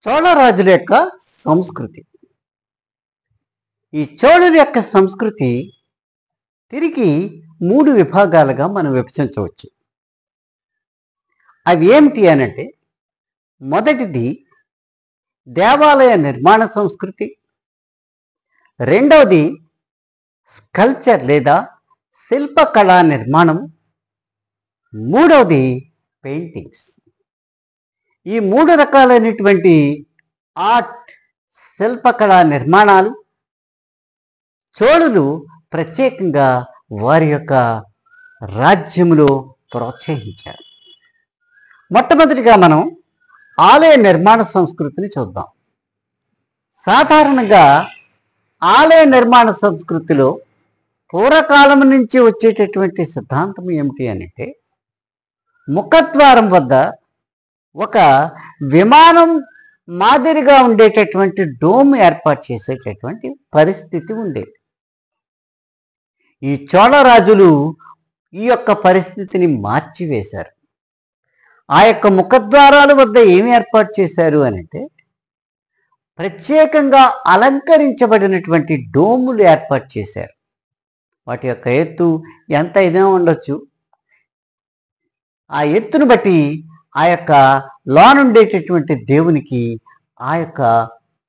చోళరాజుల యొక్క సంస్కృతి. ఈ చోళుల యొక్క సంస్కృతి తిరిగి 3 విభాగాలుగా మనం విభజించవచ్చు. అవి ఏమిటి అనంటే, మొదటిది దేవాలయ నిర్మాణ సంస్కృతి, రెండవది స్కల్ప్చర్ లేదా శిల్పకళా నిర్మాణం, మూడవది పెయింటింగ్స్. ఈ 3 రకాలైనటువంటి ఆర్ట్ శిల్పకళా నిర్మాణాలు చోళులు ప్రత్యేకంగా వారి యొక్క రాజ్యములో ప్రోత్సహించారు. మొట్టమొదటిగా మనం ఆలయ నిర్మాణ సంస్కృతిని చూద్దాం. సాధారణంగా ఆలయ నిర్మాణ సంస్కృతిలో పూర్వకాలం నుంచి వచ్చేటటువంటి సిద్ధాంతం ఏమిటి అంటే, ముఖద్వారం వద్ద ఒక విమానం మాదిరిగా ఉండేటటువంటి డోమ్ ఏర్పాటు చేసేటటువంటి పరిస్థితి ఉండేది. ఈ చోళరాజులు ఈ యొక్క పరిస్థితిని మార్చివేశారు. ఆ యొక్క ముఖద్వారాల వద్ద ఏమి ఏర్పాటు చేశారు అంటే, ప్రత్యేకంగా అలంకరించబడినటువంటి డోములు ఏర్పాటు చేశారు. వాటి యొక్క ఎత్తు ఎంత ఇదే ఉండొచ్చు. ఆ ఎత్తును బట్టి ఆ యొక్క లోనుండేటటువంటి దేవునికి ఆ యొక్క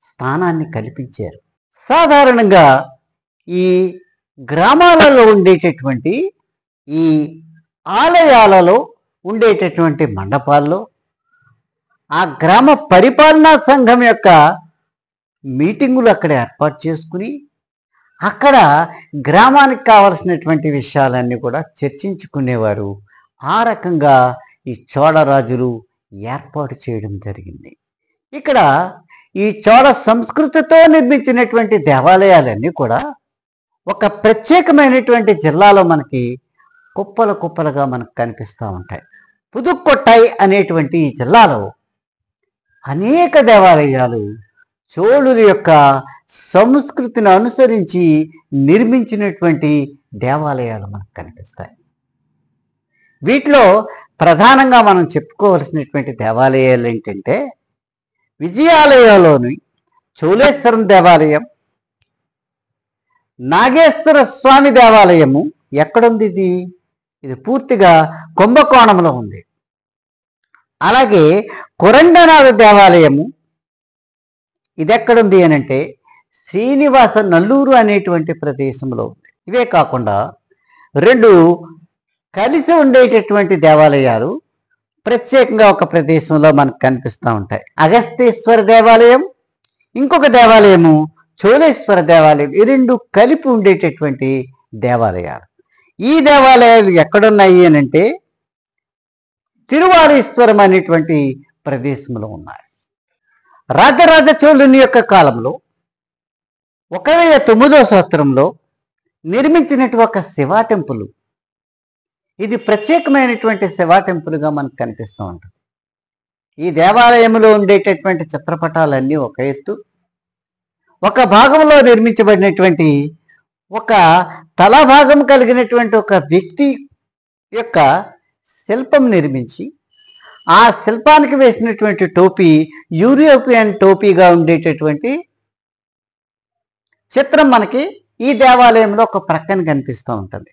స్థానాన్ని కల్పించారు. సాధారణంగా ఈ గ్రామాలలో ఉండేటటువంటి ఈ ఆలయాలలో ఉండేటటువంటి మండపాల్లో ఆ గ్రామ పరిపాలనా సంఘం యొక్క మీటింగులు అక్కడ ఏర్పాటు చేసుకుని అక్కడ గ్రామానికి కావలసినటువంటి విషయాలన్నీ కూడా చర్చించుకునేవారు. ఆ రకంగా ఈ చోళరాజులు ఏర్పాటు చేయడం జరిగింది. ఇక్కడ ఈ చోళ సంస్కృతితో నిర్మించినటువంటి దేవాలయాలన్నీ కూడా ఒక ప్రత్యేకమైనటువంటి జిల్లాలో మనకి కుప్పలు కుప్పలుగా మనకు కనిపిస్తూ ఉంటాయి. పుదుక్కొట్టై అనేటువంటి ఈ జిల్లాలో అనేక దేవాలయాలు చోళుల యొక్క సంస్కృతిని అనుసరించి నిర్మించినటువంటి దేవాలయాలు మనకు కనిపిస్తాయి. వీటిలో ప్రధానంగా మనం చెప్పుకోవలసినటువంటి దేవాలయాలు ఏంటంటే, విజయాలయంలోని చోళేశ్వరం దేవాలయం, నాగేశ్వర స్వామి దేవాలయము ఎక్కడుంది? ఇది పూర్తిగా కుంభకోణంలో ఉంది. అలాగే కొరంగనాథ దేవాలయము ఇది ఎక్కడుంది అనంటే శ్రీనివాస నల్లూరు అనేటువంటి ప్రదేశంలో ఉంది. ఇవే కాకుండా 2 కలిసి ఉండేటటువంటి దేవాలయాలు ప్రత్యేకంగా ఒక ప్రదేశంలో మనకు కనిపిస్తూ ఉంటాయి. అగస్తేశ్వర దేవాలయం, ఇంకొక దేవాలయము చోళేశ్వర దేవాలయం. ఈ 2 కలిపి ఉండేటటువంటి దేవాలయాలు. ఈ దేవాలయాలు ఎక్కడున్నాయి అనంటే తిరువాలీశ్వరం అనేటువంటి ప్రదేశంలో ఉన్నాయి. రాజరాజ చోళుని యొక్క కాలంలో 1009వ సంవత్సరంలో నిర్మించినటువంటి ఒక శివ టెంపుల్, ఇది ప్రత్యేకమైనటువంటి శివ టెంపుల్గా మనకు కనిపిస్తూ ఉంటుంది. ఈ దేవాలయంలో ఉండేటటువంటి చిత్రపటాలన్నీ ఒక ఎత్తు, ఒక భాగంలో నిర్మించబడినటువంటి ఒక తలభాగం కలిగినటువంటి ఒక వ్యక్తి యొక్క శిల్పం నిర్మించి ఆ శిల్పానికి వేసినటువంటి టోపీ యూరోపియన్ టోపీగా ఉండేటటువంటి చిత్రం మనకి ఈ దేవాలయంలో ఒక ప్రక్కన కనిపిస్తూ ఉంటుంది.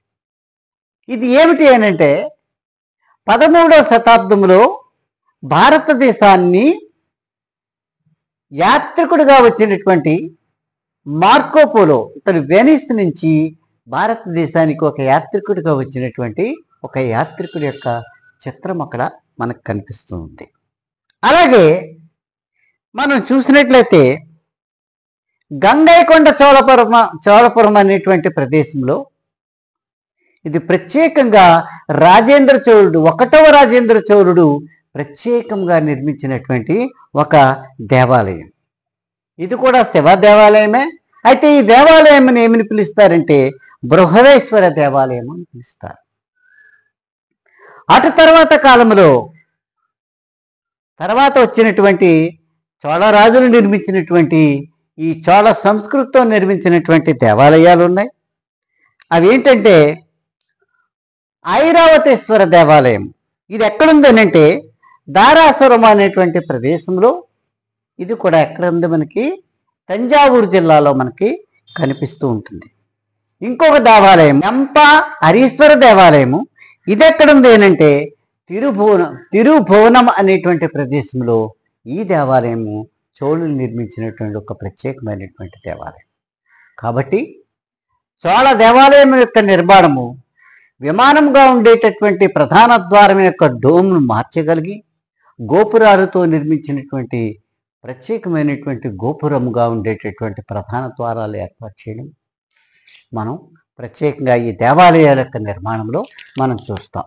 ఇది ఏమిటి అనంటే 13వ శతాబ్దంలో భారతదేశాన్ని యాత్రికుడిగా వచ్చినటువంటి మార్కోపోలో, ఇతను వెనిస్ నుంచి భారతదేశానికి ఒక యాత్రికుడిగా వచ్చినటువంటి ఒక యాత్రికుడి యొక్క చిత్రం అక్కడ మనకు కనిపిస్తూ ఉంది. అలాగే మనం చూసినట్లయితే గంగైకొండ చోళపురం అనేటువంటి ప్రదేశంలో ఇది ప్రత్యేకంగా రాజేంద్ర చోళుడు, 1వ రాజేంద్ర చోళుడు ప్రత్యేకంగా నిర్మించినటువంటి ఒక దేవాలయం. ఇది కూడా శివ దేవాలయమే. అయితే ఈ దేవాలయం ఏమని పిలుస్తారంటే బృహదేశ్వర దేవాలయం అని పిలుస్తారు. అటు తర్వాత కాలంలో తర్వాత వచ్చినటువంటి చోళరాజులు నిర్మించినటువంటి ఈ చోళ సంస్కృతితో నిర్మించినటువంటి దేవాలయాలు ఉన్నాయి. అవి ఏంటంటే ఐరావతేశ్వర దేవాలయం. ఇది ఎక్కడుందనంటే దారాసురం అనేటువంటి ప్రదేశంలో ఇది కూడా ఎక్కడ ఉంది మనకి? తంజావూరు జిల్లాలో మనకి కనిపిస్తూ ఉంటుంది. ఇంకొక దేవాలయం ఎంప హరీశ్వర దేవాలయము. ఇది ఎక్కడుంది అంటే తిరుభువనం అనేటువంటి ప్రదేశంలో ఈ దేవాలయము చోళులు నిర్మించినటువంటి ఒక ప్రత్యేకమైనటువంటి దేవాలయం. కాబట్టి చోళ దేవాలయం యొక్క నిర్మాణము విమానంగా ఉండేటటువంటి ప్రధాన ద్వారం యొక్క డోమ్ను మార్చగలిగి గోపురాలతో నిర్మించినటువంటి ప్రత్యేకమైనటువంటి గోపురముగా ఉండేటటువంటి ప్రధాన ద్వారాలు ఏర్పాటు చేయడం మనం ప్రత్యేకంగా ఈ దేవాలయాల యొక్క నిర్మాణంలో మనం చూస్తాం.